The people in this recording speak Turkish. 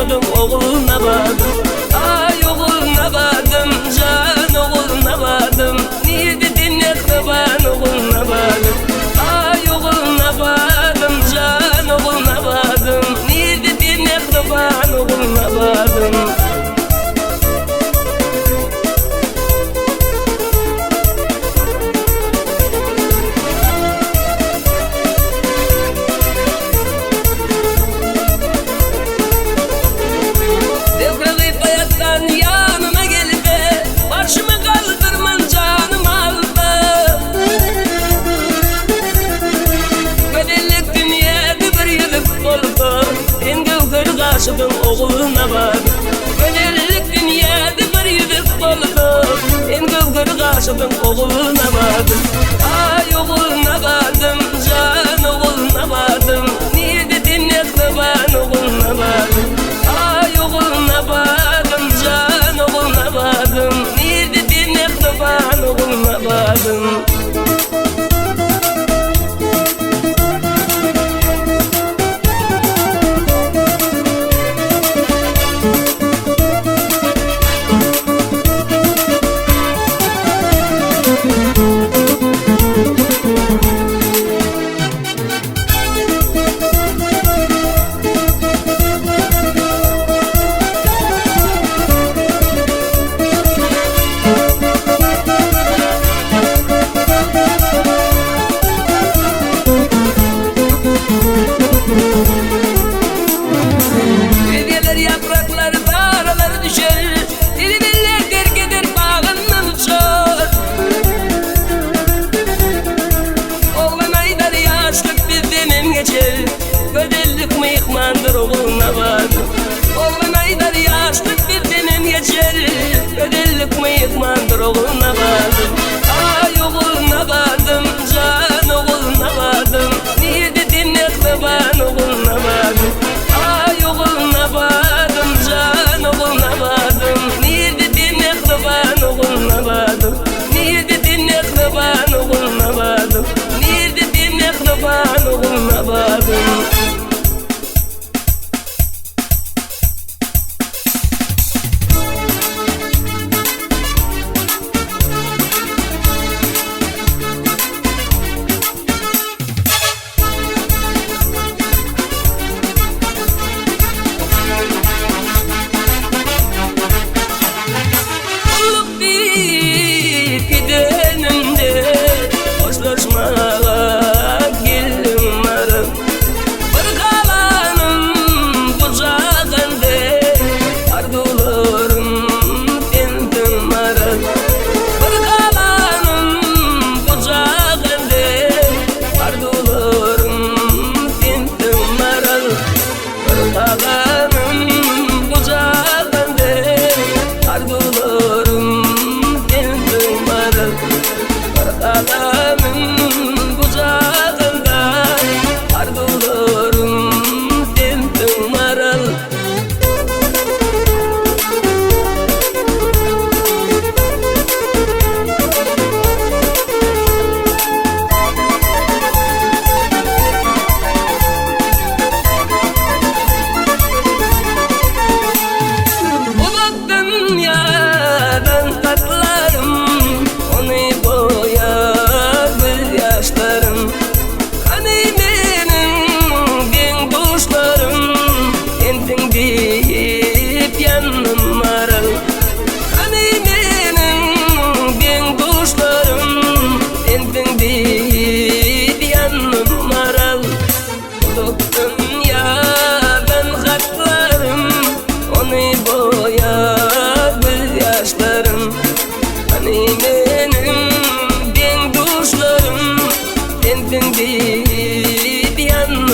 yaşamadım, oğluna vardım. Ay oğluna vardım, can oğluna vardım. Niye dedin yakta ben oğluna vardım. Ay oğluna vardım, can oğluna vardım. Niye dedin yakta ben oğluna vardım. Yanıma gelip de başımı kaldırman canım aldı. Gödellik dünyada bir yılık oldu. En gövgür karşıdın oğluna vardım. Gödellik dünyada bir yılık oldu. En gövgür karşıdın oğluna vardım. Ay oğluna vardım, can oğluna vardım. Niye dedin yakta ben oğluna vardım. Ay oğluna vardım, can oğluna vardım. Niye dedin yakta ben oğluna vardım. Gölgeler yapraklar dağlar düşer. Dilbiller terk eder bağından uçar. Oğlan aylar yaşlık bizden geçer. Gödellik mıyıkmandır oğluna vardım. Oğlan aylar yaşlık bizden geçer. Gödellik mıyıkmandır oğluna vardım. Ay oğluna vardım, can oğluna vardım. Niye dedin yakta ben oğluna vardım. Ay oğluna vardım, can oğluna vardım. Niye dedin yakta ben oğluna vardım. Niye dedin yakta ben oğluna vardım. Niye dedin yakta ben oğluna vardım. Benim bir yanım